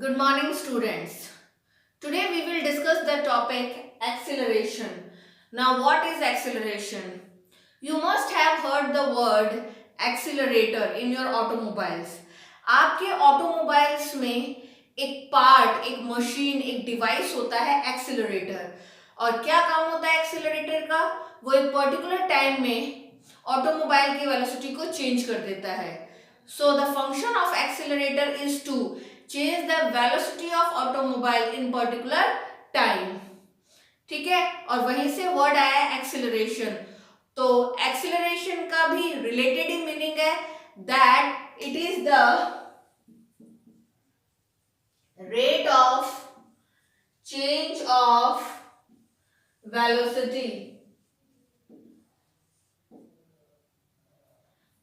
Good morning, students. Today we will discuss the topic acceleration. Now, what is acceleration? You must have heard the word accelerator in your automobiles. आपके automobiles में एक part, एक machine, एक device होता है accelerator. और क्या काम होता है एक्सीलरेटर का? वो एक पर्टिकुलर टाइम में ऑटोमोबाइल की वेलोसिटी को चेंज कर देता है। So the function of accelerator is to change the velocity of automobile in particular time। ठीक है, और वहीं से वर्ड आया है एक्सीलरेशन। तो एक्सीलरेशन का भी रिलेटेड ही मीनिंग है that it is the rate of change of velocity.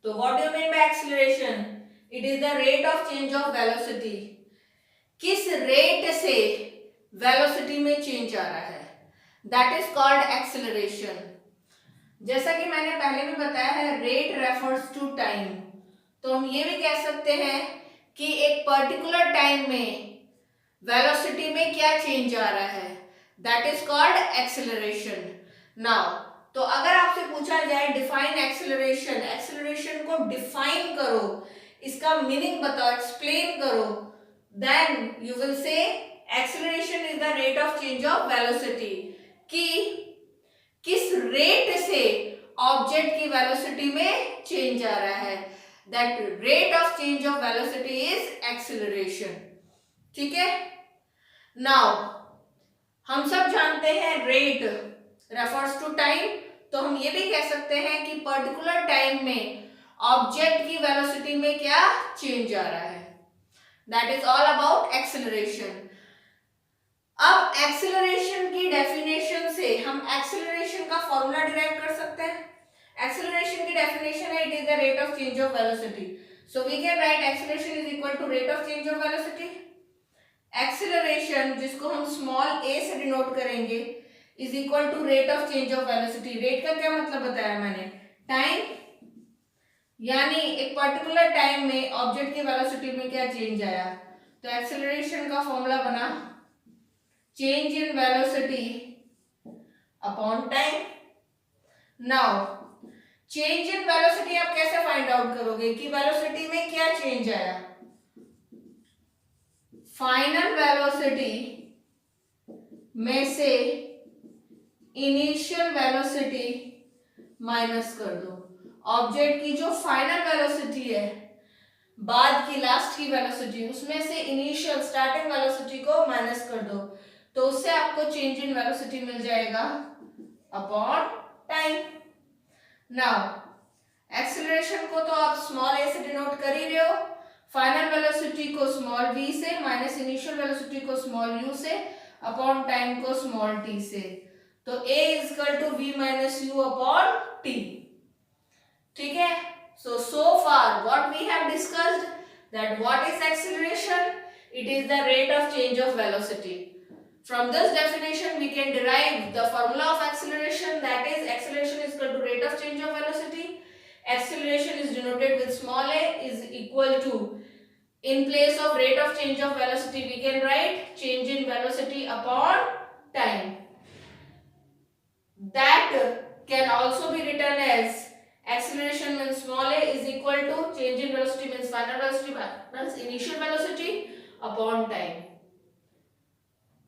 तो what do you mean by acceleration? It is the rate of change of velocity. किस रेट से वेलोसिटी में चेंज आ रहा है, दैट इज कॉल्ड एक्सीलरेशन। जैसा कि मैंने पहले भी बताया है, रेट रेफर्स टू टाइम। तो हम ये भी कह सकते हैं कि एक पर्टिकुलर टाइम में वेलोसिटी में क्या चेंज आ रहा है, that is called acceleration. Now तो अगर आपसे पूछा जाए डिफाइन एक्सीलरेशन, एक्सीलरेशन को डिफाइन करो, इसका मीनिंग बताओ, एक्सप्लेन करो, then you will say acceleration is the rate of change of velocity। कि किस रेट से ऑब्जेक्ट की वेलोसिटी में चेंज आ रहा है, that rate of change of velocity is acceleration। ठीक है। now हम सब जानते हैं रेट रेफर्स टू टाइम। तो हम ये भी कह सकते हैं कि पर्टिकुलर टाइम में ऑब्जेक्ट की वेलोसिटी में क्या चेंज आ रहा है, that is all about acceleration. अब एक्सीलरेशन की डेफिनेशन से हम एक्सीलरेशन का फॉर्मूला डिराइव कर सकते हैं। एक्सीलरेशन की डेफिनेशन है it is the rate of change of velocity. So we can write acceleration is equal to rate of change of velocity. Acceleration जिसको हम स्मॉल ए से डिनोट करेंगे is equal to rate of change of velocity. Rate का क्या मतलब बताया मैंने? Time, यानी एक पर्टिकुलर टाइम में ऑब्जेक्ट की वेलोसिटी में क्या चेंज आया। तो एक्सीलरेशन का फॉर्मूला बना change in velocity upon time. Now change in velocity आप कैसे फाइंड आउट करोगे कि वेलोसिटी में क्या चेंज आया? फाइनल वेलोसिटी में से इनिशियल वेलोसिटी माइनस कर दो। ऑब्जेक्ट की जो फाइनल वेलोसिटी है, बाद की लास्ट की वेलोसिटी, उसमें से इनिशियल स्टार्टिंग वेलोसिटी को माइनस कर दो, तो उससे आपको चेंज इन वेलोसिटी मिल जाएगा अपॉन टाइम। नाउ एक्सीलरेशन को तो आप स्मॉल ए से डिनोट कर ही रहे हो, फाइनल वेलोसिटी को स्मॉल v से, माइनस इनिशियल वेलोसिटी को स्मॉल u से, अपॉन टाइम को स्मॉल t से। तो a is equal to v minus u upon t। ठीक है। so far what we have discussed, that what is acceleration? It is the rate of change of velocity. From this definition we can derive the formula of acceleration, that is acceleration is equal to rate of change of velocity. Acceleration is denoted with small a is equal to, in place of rate of change of velocity we can write change in velocity upon time. That can also be written as acceleration means small a is equal to change in velocity means final velocity plus initial velocity upon time.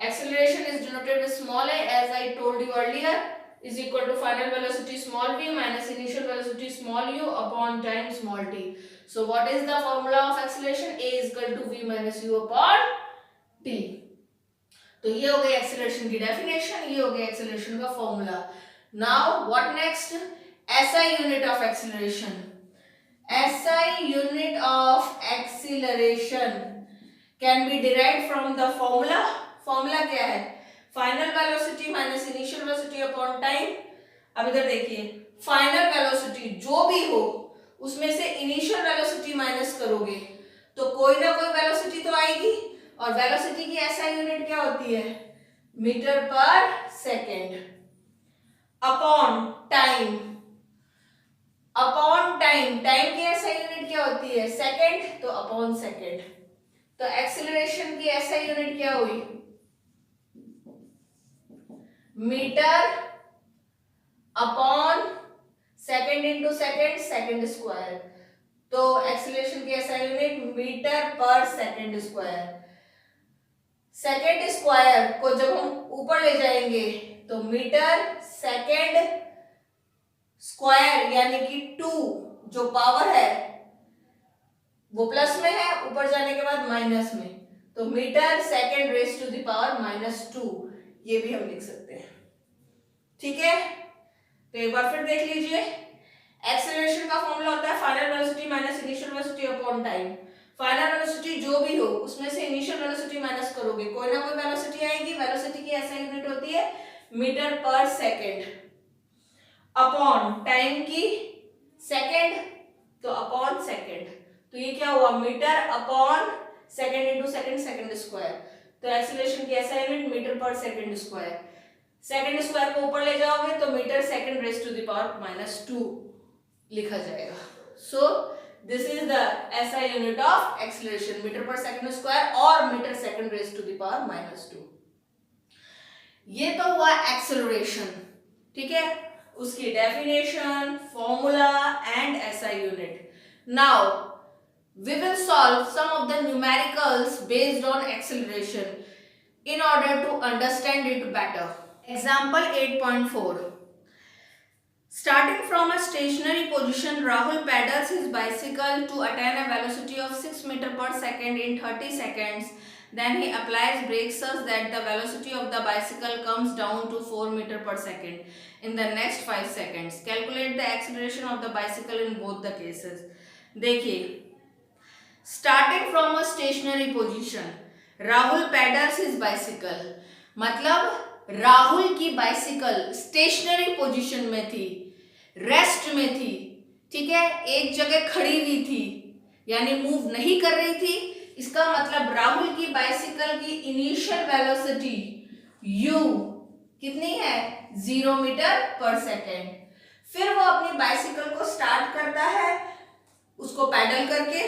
Acceleration is denoted with small a, as I told you earlier, is equal to final velocity small v minus initial velocity small u upon time small t. So what is the formula of acceleration? A is equal to v minus u upon t. तो ये हो गई acceleration की definition, ये हो गया acceleration का formula. Now what next? SI unit of acceleration. SI unit of acceleration can be derived from the formula. Formula क्या है? Final velocity minus initial velocity upon time. अब इधर देखिए, फाइनल वेलोसिटी जो भी हो उसमें से इनिशियल वेलोसिटी माइनस करोगे तो कोई ना कोई वेलोसिटी तो आएगी, और वेलोसिटी की SI यूनिट क्या होती है? Metre per second upon time. Upon time, time की SI यूनिट क्या होती है? सेकेंड, तो अपॉन सेकेंड। तो एक्सीलरेशन की metre upon second into second, second square. तो एक्सीलरेशन की SI unit metre per second square. Second square को जब हम ऊपर ले जाएंगे तो मीटर सेकेंड स्क्वायर यानी कि 2 जो पावर है वो प्लस में है, ऊपर जाने के बाद माइनस में, तो metre second raise to the power -2, ये भी हम लिख सकते हैं। ठीक है, तो एक बार फिर देख लीजिए। एक्सेलरेशन का फॉर्मूला होता है final velocity minus initial velocity upon time. Final velocity जो भी हो उसमें से इनिशियल वेलोसिटी माइनस करोगे, कोई ना कोई वेलोसिटी आएगी। वेलोसिटी की ऐसा यूनिट होती है metre per second, upon time की सेकेंड, तो अपॉन सेकेंड। तो ये क्या हुआ, metre upon second into second, second square. तो एक्सीलरेशन की SI unit metre per second square. Second square को ऊपर ले जाओगे तो metre second raise to the power -2 लिखा जाएगा। So this is the SI unit of acceleration, metre per second square और metre second raise to the power -2। ये तो हुआ एक्सेलरेशन। ठीक है, उसकी definition, formula and SI unit. Now we will solve some of the numericals based on acceleration in order to understand it better. Example 8.4. Starting from a stationary position, Rahul pedals his bicycle to attain a velocity of 6 meters per second in 30 seconds. Then he applies brakes such that the velocity of the bicycle comes down to 4 meters per second in the next 5 seconds. Calculate the acceleration of the bicycle in both the cases. देखिए, starting from a stationary position, Rahul pedals his bicycle, मतलब राहुल की bicycle stationery position में थी, rest में थी। ठीक है, एक जगह खड़ी हुई थी यानी मूव नहीं कर रही थी। इसका मतलब राहुल की बाइसिकल की इनिशियल वेलोसिटी u कितनी है, 0 मीटर पर सेकेंड। फिर वो अपनी बाइसिकल को स्टार्ट करता है उसको पैडल करके,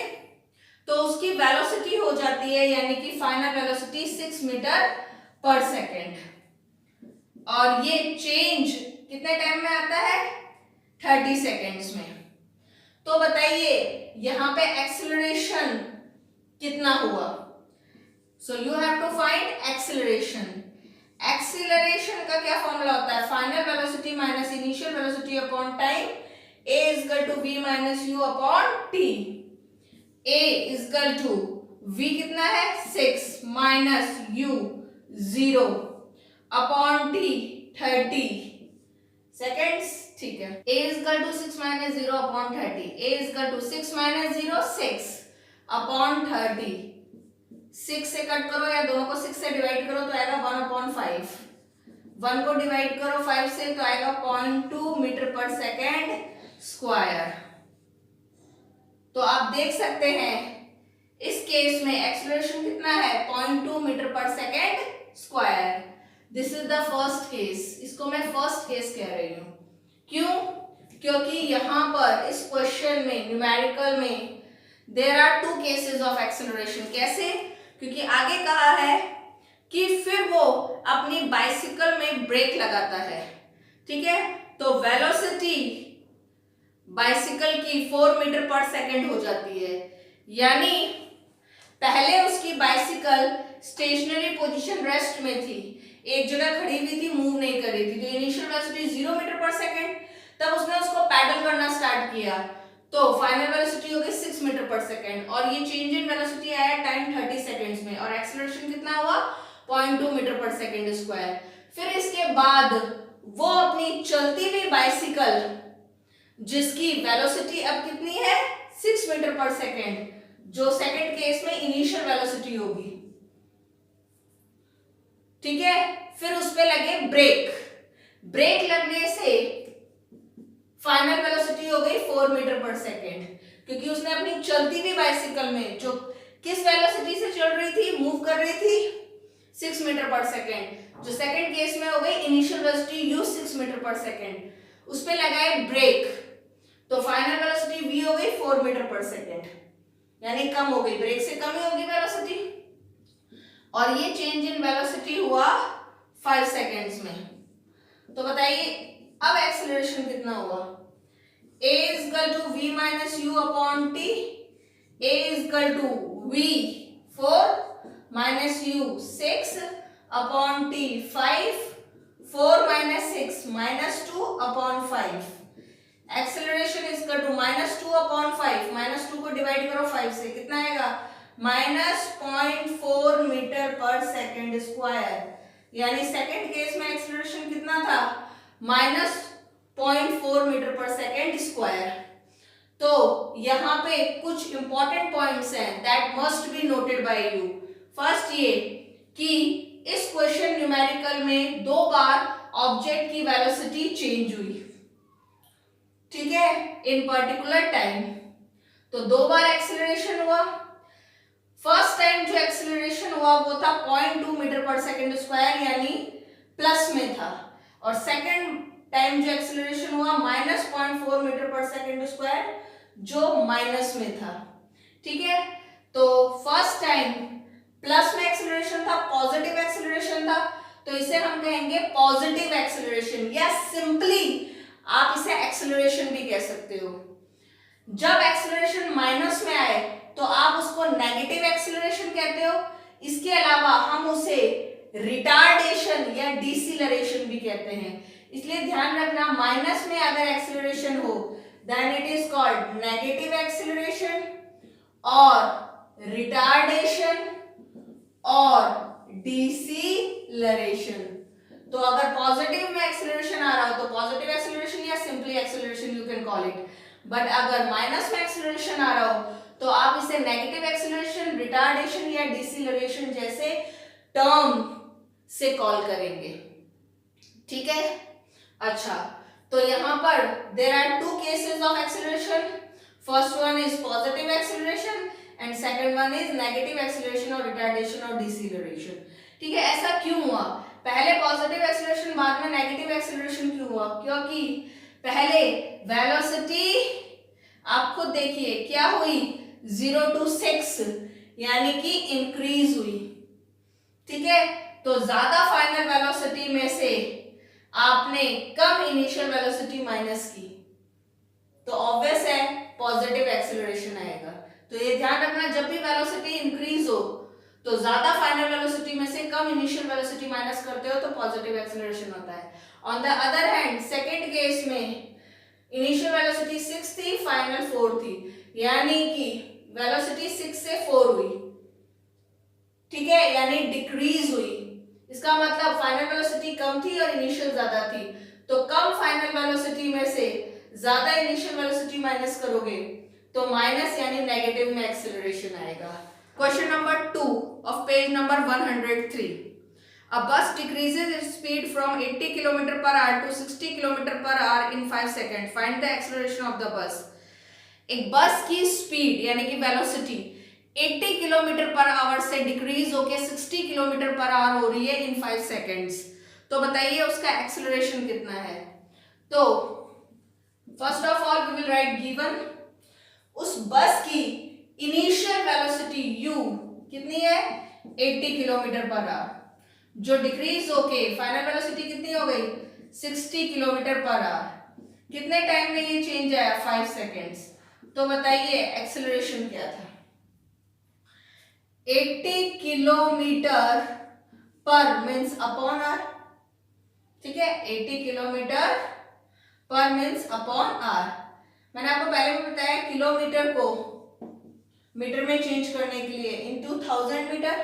तो उसकी वेलोसिटी हो जाती है यानी कि final velocity 6 metre per second. और ये चेंज कितने टाइम में आता है, 30 सेकेंड्स में। तो बताइए यहां पे एक्सेलरेशन कितना हुआ। So you have to find acceleration. Acceleration का क्या फॉर्मूला होता है, final velocity minus initial velocity upon time, a = v - u upon t। a = v कितना है, 6 minus u 0 upon t 30 seconds. ठीक है, a = 6 - 0 अपॉन 30, a = 6 - 0 6 अपॉन 30। 6 से cut करो या दोनों को 6 से डिवाइड करो तो आएगा 1/5। 1 को डिवाइड करो 5 से तो आएगा 0.2 मीटर पर सेकेंड स्क्वायर। तो आप देख सकते हैं इस केस में एक्सेलरेशन कितना है, 0.2 metre per second square. This is the first case, इसको मैं फर्स्ट केस कह रही हूं। क्यों, क्योंकि यहां पर इस क्वेश्चन में न्यूमेरिकल में there are 2 cases of acceleration. कैसे, क्योंकि आगे कहा है कि फिर वो अपनी बाइसिकल में ब्रेक लगाता है। ठीक है, तो वेलोसिटी बाइसिकल की 4 मीटर पर सेकेंड हो जाती है, यानी पहले उसकी बाइसिकल स्टेशनरी पोजीशन रेस्ट में थी, एक जगह खड़ी हुई थी, मूव नहीं कर रही थी, तो initial velocity 0 metre per second. तब उसने उसको पैडल करना स्टार्ट किया तो फाइनल वेलोसिटी हो गई 6 मीटर पर सेकेंड, और ये चेंज इन वेलोसिटी आया टाइम 30 सेकेंड्स में, और एक्सेलरेशन कितना हुआ, 0.2 मीटर पर सेकेंड स्क्वायर। फिर इसके बाद वो अपनी चलती हुई बाइसिकल जिसकी वेलोसिटी अब कितनी है, 6 मीटर पर सेकेंड, जो सेकेंड केस में इनिशियल वेलोसिटी होगी। ठीक है, फिर उस पे लगे ब्रेक। ब्रेक लगने से फाइनल वेलोसिटी हो गई 4 मीटर पर सेकेंड, क्योंकि उसने अपनी चलती हुई बाइसिकल में जो किस वेलोसिटी से चल रही थी, मूव कर रही थी, 6 मीटर पर सेकेंड, जो सेकेंड केस में हो गई initial velocity u 6 metre per second, उस पे लगाए ब्रेक, तो फाइनल वेलोसिटी v हो गई 4 मीटर पर सेकेंड, यानी कम हो गई, ब्रेक से कम ही होगी वेलोसिटी। और ये चेंज इन वेलोसिटी हुआ 5 सेकेंड्स में। तो बताइए अब एक्सेलरेशन कितना हुआ, a is equal to v minus u upon t, a is equal to v 4 minus u 6 upon t 5, 4 minus 6 minus 2 upon 5, acceleration is equal to -2 upon 5, -2 को divide करो 5 से, कितना आएगा -0.4 मीटर पर सेकंड स्क्वायर, यानी second case में acceleration कितना था -0.4 metre per second square. तो यहाँ पे कुछ इंपॉर्टेंट पॉइंट्स हैं that must be noted bye you. First ये कि इस क्वेश्चन न्यूमेरिकल में 2 बार ऑब्जेक्ट की वेलोसिटी चेंज हुई, ठीक है, इन पर्टिकुलर टाइम। तो 2 बार एक्सेलरेशन हुआ। फर्स्ट टाइम जो एक्सेलरेशन हुआ वो था 0.2 मीटर पर सेकंड स्क्वायर, यानी प्लस में था, और सेकंड टाइम जो एक्सेलरेशन हुआ -0.4 मीटर पर सेकंड स्क्वायर, जो माइनस में था, ठीक है। तो फर्स्ट टाइम प्लस में एक्सेलरेशन था, पॉजिटिव एक्सेलरेशन था, तो इसे हम कहेंगे पॉजिटिव एक्सेलरेशन, या सिंपली आप इसे एक्सेलरेशन भी कह सकते हो। जब एक्सेलरेशन माइनस में आए तो आप उसको नेगेटिव एक्सेलरेशन कहते हो। इसके अलावा हम उसे रिटार्डेशन या डिसीलरेशन भी कहते हैं। इसलिए ध्यान रखना, माइनस में अगर एक्सेलरेशन हो then it is called negative acceleration और रिटार्डेशन और डिसीलरेशन। तो अगर पॉजिटिव में एक्सेलरेशन आ रहा हो तो पॉजिटिव एक्सेलरेशन या simply acceleration you can call it, but अगर माइनस में एक्सेलरेशन आ रहा हो तो आप इसे नेगेटिव एक्सेलरेशन, रिटार्डेशन या डिसीलरेशन जैसे टर्म से कॉल करेंगे, ठीक है। अच्छा, तो यहाँ पर there are 2 cases of acceleration, first one is positive acceleration and second one is negative acceleration और रिटार्डेशन और डिसीलरेशन, ठीक है। ऐसा क्यों हुआ, पहले पॉजिटिव एक्सेलरेशन बाद में नेगेटिव एक्सेलरेशन क्यों हुआ? क्योंकि पहले वेलोसिटी आप खुद देखिए क्या हुई, 0 to 6 यानी कि इंक्रीज हुई, ठीक है। तो ज्यादा फाइनल वेलोसिटी में से आपने कम इनिशियल वेलोसिटी माइनस की, तो ऑब्वियस है पॉजिटिव एक्सेलरेशन आएगा। तो ये ध्यान रखना, जब भी वेलोसिटी इंक्रीज हो तो ज्यादा फाइनल वेलोसिटी में से कम इनिशियल वेलोसिटी माइनस करते हो तो पॉजिटिव एक्सेलरेशन होता है। On the other hand second case में इनिशियल वेलोसिटी 6 थी, फाइनल 4 थी, यानी कि वेलोसिटी 6 से 4 हुई, ठीक है, यानी डिक्रीज हुई। इसका मतलब फाइनल वेलोसिटी कम थी और इनिशियल ज्यादा थी, तो कम फाइनल वेलोसिटी में से ज्यादा इनिशियल वेलोसिटी माइनस करोगे तो माइनस यानी नेगेटिव में एक्सेलरेशन आएगा। Question number 2 of page number 103. A bus decreases its speed from 80 km per hour to 60 km per hour in 5 seconds. Find the acceleration of the bus. एक बस की speed यानी कि वेलोसिटी 80 किलोमीटर पर आवर से decrease होके 60 kilometre per our हो रही है इन 5 सेकेंड्स। तो बताइए उसका एक्सेलरेशन कितना है। तो first of all we will write given उस बस की इनिशियल वेलोसिटी u कितनी है 80 किलोमीटर पर आवर, जो डिक्रीज होके फाइनल वेलोसिटी कितनी हो गई 60 किलोमीटर पर आवर। कितने टाइम में ये चेंज आया 5 सेकेंड्स। तो बताइए एक्सेलरेशन क्या था, 80 किलोमीटर पर मीन्स अपॉन आर, ठीक है, 80 किलोमीटर पर मीन्स अपॉन आर। मैंने आपको पहले भी बताया किलोमीटर को मीटर में चेंज करने के लिए इनटू 1000 मीटर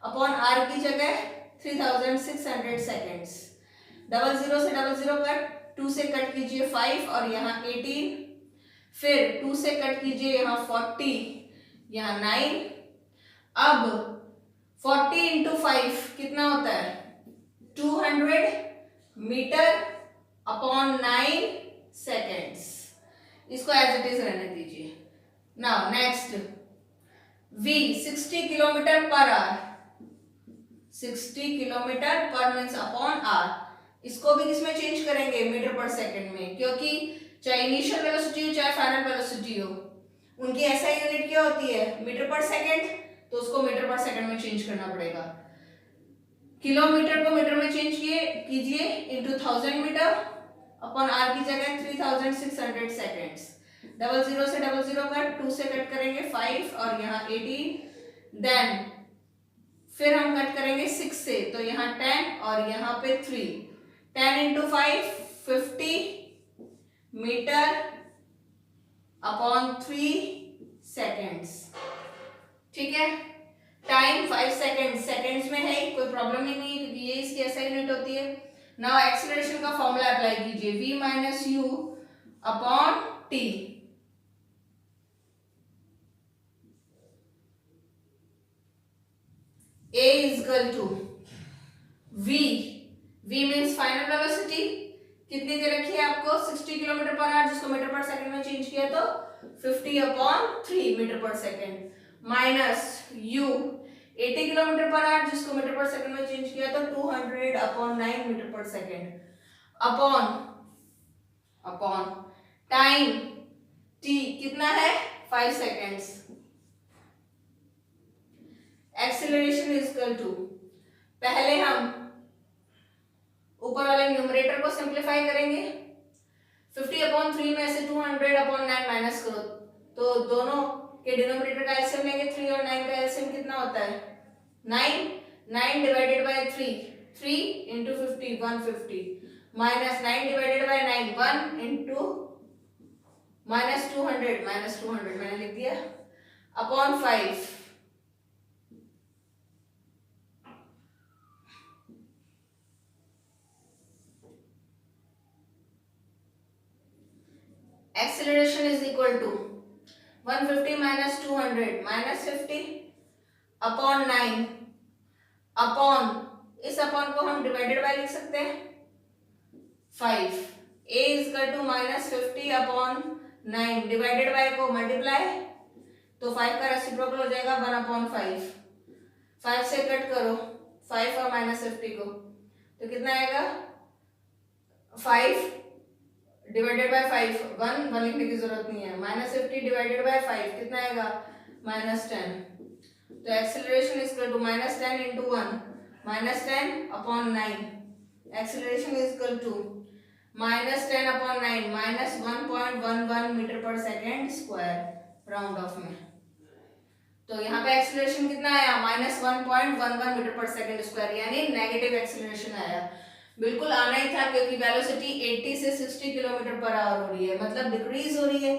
अपॉन आर की जगह 3600 सेकेंड्स। 00 से 00 कट, 2 से कट कीजिए 5 और यहाँ 18, फिर 2 से कट कीजिए यहाँ 40, यहाँ 9। अब 40 इंटू 5 कितना होता है 200 मीटर अपॉन 9 सेकेंड्स। इसको एज इट इज रहने दीजिए। Now next v 60 kilometre per our, 60 kilometre पर मीन्स अपॉन आर। इसको भी किसमें चेंज करेंगे मीटर पर सेकंड में, क्योंकि चाहे इनिशियल वेलोसिटी हो चाहे फाइनल वेलोसिटी हो उनकी एसआई यूनिट क्या होती है मीटर पर सेकंड, तो उसको मीटर पर सेकंड में चेंज करना पड़ेगा। किलोमीटर को मीटर में चेंज कीजिए इंटू 1000 मीटर अपॉन आर की जगह 3600 सेकेंड्स। 00 से 00 कट, 2 से कट करेंगे 5 और यहाँ 18, देन फिर हम कट करेंगे 6 से, तो यहाँ 10 और यहाँ पे 3। 10 इंटू 5 50 मीटर अपॉन 3 सेकेंड्स। ठीक है, टाइम 5 सेकेंड, सेकेंड्स में है, कोई प्रॉब्लम ही नहीं है, ये इसकी ऐसा यूनिट होती है। नाउ एक्सीलरेशन का फॉर्मूला अप्लाई कीजिए, v minus u upon T. a is equal to v means final velocity कितनी दे रखी है आपको 60 किलोमीटर पर आवर, जिसको मीटर पर सेकंड में चेंज किया तो 50 upon 3 metre per second, minus u 80 kilometre per hour, जिसको मीटर पर सेकंड में चेंज किया तो 200 upon 9 metre per second, upon time t कितना है 5 seconds. Acceleration is equal to, पहले हम ऊपर वाले न्यूमरेटर को सिंप्लीफाई करेंगे, 50 अपॉन 3 में से 200 अपॉन 9 माइनस करो तो दोनों के डिनोमिनेटर का एलसीएम लेंगे, 3 और 9 का एलसीएम कितना होता है 9 divided by 3 into 50 150, minus 9 divided by 9 1 into minus 200 मैंने लिख दिया upon 5। Acceleration is equal to 150 minus 200 minus 50 upon 9 upon, इस अपॉन को हम डिवाइडेड बाय लिख सकते हैं 5। a is equal to minus 50 upon 9 divided by को मल्टीप्लाई, तो 5 का रेसिप्रोकल हो जाएगा 1 अपॉन 5। 5 से कट करो 5 और माइनस 50 को, तो कितना आएगा 5 डिवाइडेड बाय 5, 1 लिखने की जरूरत नहीं है, माइनस 50 डिवाइडेड बाय 5 कितना आएगा माइनस 10। तो acceleration is equal to minus 10 into 1 minus 10 upon 9, acceleration is equal to minus 10 upon 9 minus 1.11 metre per second square round off में। तो यहाँ पे एक्सीलरेशन कितना आया minus 1.11 metre per second square, यानी नेगेटिव एक्सीलरेशन आया। बिल्कुल आना ही था क्योंकि वेलोसिटी 80 से 60 किलोमीटर पर आवर हो रही है, मतलब डिक्रीज हो रही है,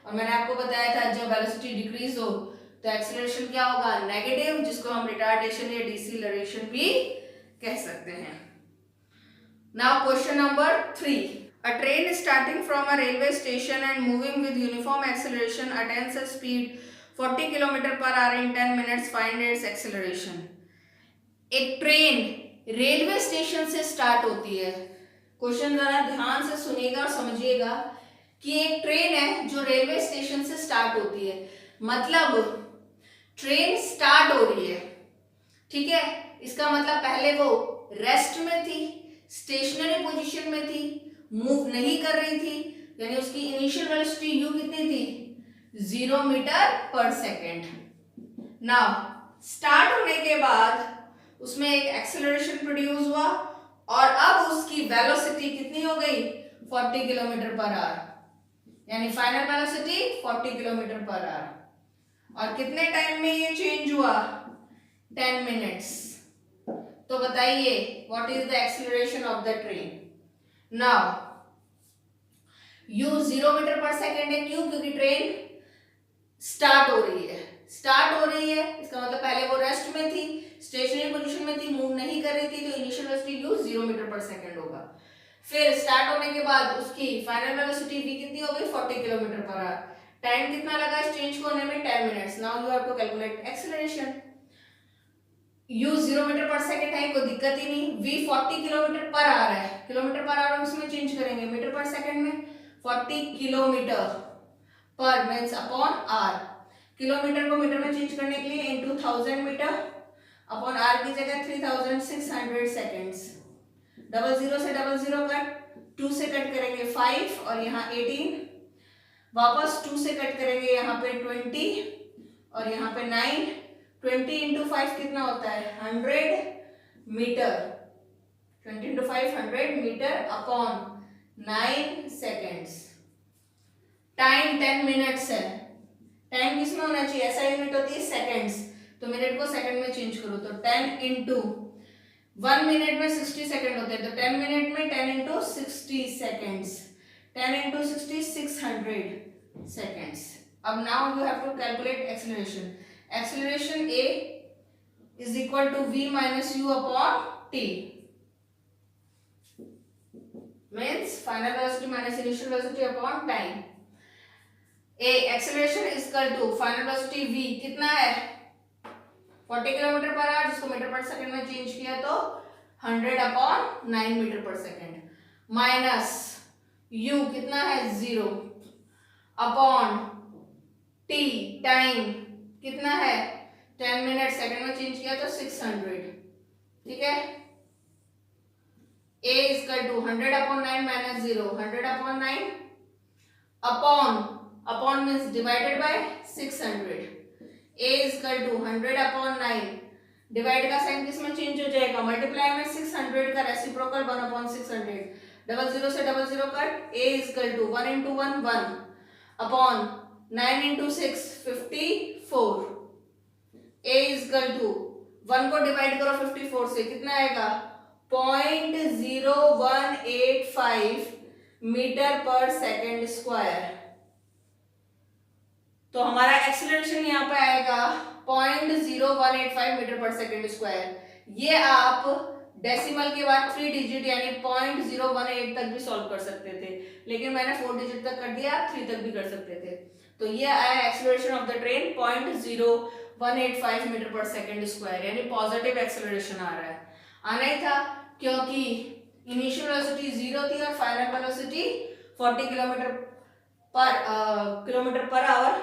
और मैंने आपको बताया था जब वेलोसिटी डिक्रीज हो तो एक्सीलरेशन क्या होगा नेगेटिव, जिसको हम रिटार्डेशन या डिसेलरेशन भी कह सकते हैं। Now question number 3, a train starting from a railway station and moving with uniform acceleration attains a speed 40 km per hour in 10 minutes, find its acceleration। एक ट्रेन रेलवे स्टेशन से start होती है, question जरा ध्यान से सुनिएगा और समझिएगा कि एक ट्रेन है जो रेलवे स्टेशन से स्टार्ट होती है, मतलब ट्रेन स्टार्ट हो रही है, ठीक है, इसका मतलब पहले वो रेस्ट में थी, स्टेशनरी पोजीशन में थी, मूव नहीं कर रही थी, यानी उसकी इनिशियल वेलोसिटी u कितनी थी 0 metre per second. Now start होने के बाद उसमें एक एक्सेलरेशन प्रोड्यूस हुआ और अब उसकी वेलोसिटी कितनी हो गई 40 किलोमीटर पर आवर, यानी final velocity 40 kilometre per our. और कितने टाइम में ये चेंज हुआ 10 मिनट्स। तो बताइए what is the acceleration of the train. Now u 0 metre per second है, क्यों, क्योंकि ट्रेन स्टार्ट हो रही है, इसका मतलब पहले वो रेस्ट में थी, स्टेशनरी पोजीशन में थी, मूव नहीं कर रही थी, तो initial velocity u 0 metre per second होगा। फिर स्टार्ट होने के बाद उसकी फाइनल वेलोसिटी v कितनी हो गई 40 किलोमीटर पर आवर। टाइम कितना लगा इस चेंज को होने में 10 minutes. Now you have to calculate acceleration. u 0 metre per second है, कोई दिक्कत ही नहीं, v 40 किलोमीटर पर आवर है, किलोमीटर पर आवर उसमें चेंज करेंगे मीटर पर सेकेंड में, 40 kilometre per means upon hour, kilometre को मीटर में चेंज करने के लिए इनटू 1000 मीटर अपॉन आर की जगह 3600 सेकेंड्स। 00 से 00 कट, 2 से कट करेंगे 5 और यहाँ 18, वापस 2 से कट करेंगे यहाँ पे 20 और यहाँ पे 9, 20 इंटू 5 कितना होता है 100, metre, 20 into 5 100 metre upon 9 seconds. Time 10 minutes है। टाइम किस में होना चाहिए, ऐसा यूनिट होती है सेकेंड्स, तो मिनट को सेकंड में चेंज करो तो 10 इंटू 1 मिनट में 60 सेकंड होते हैं, तो 10 मिनट में 10 इंटू 60 सेकेंड्स, 10 इंटू 60 600 सेकेंड्स। अब now you have to calculate acceleration. Acceleration a is equal to v minus u upon t, means final velocity minus initial velocity upon time. A acceleration is equal to final velocity v कितना है 40 kilometre per hour, जिसको metre per second में change किया तो 100 upon 9 metre per second, minus u कितना है 0 upon t time कितना है 10 मिनट, सेकंड में चेंज किया तो 600, ठीक है। a is equal to 100 upon 9 minus 0, 100 upon 9 upon means divided by 600, a is equal to 100 upon 9, divide का साइन किस में चेंज हो जाएगा, मल्टीप्लाई में 600 का रेसिप्रोकल 1 अपॉन 600, डबल जीरो से double zero cut, a is equal to 1 into 1 1 upon 9 into 6 54, a is equal to 1 को divide करो 54 से कितना आएगा 0.0185 मीटर पर सेकेंड स्क्वायर। तो हमारा एक्सेलरेशन यहाँ पे आएगा 0.0185 मीटर पर सेकेंड स्क्वायर। ये आप डेसिमल के बाद 3 डिजिट यानी 0.018 तक भी सॉल्व कर सकते थे, लेकिन मैंने 4 डिजिट तक कर दिया, आप 3 तक भी कर सकते थे। तो ये आया acceleration of the train 0.0185 metre per second square, यानी पॉजिटिव एक्सेलरेशन आ रहा है। आना ही था क्योंकि इनिशियल वेलोसिटी 0 थी और final velocity 40 kilometre per hour,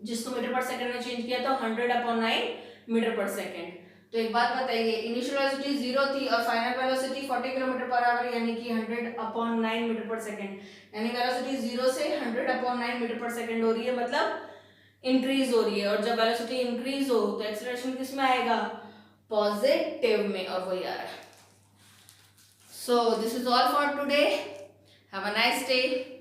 जिसको मीटर पर सेकंड में चेंज किया तो 100 अपॉन 9 मीटर पर सेकंड। तो एक बात बताइए, इनिशियल वेलोसिटी 0 थी और final velocity 40 kilometre per our यानी कि 100 अपॉन 9 मीटर पर सेकंड, यानी वेलोसिटी 0 से 100 अपॉन 9 मीटर पर सेकंड हो रही है, मतलब इंक्रीज हो रही है। और जब वेलोसिटी इंक्रीज हो तो एक्सेलरेशन किस में आएगा, पॉजिटिव में, और वही आ रहा है। So this is all for today. Have a nice day.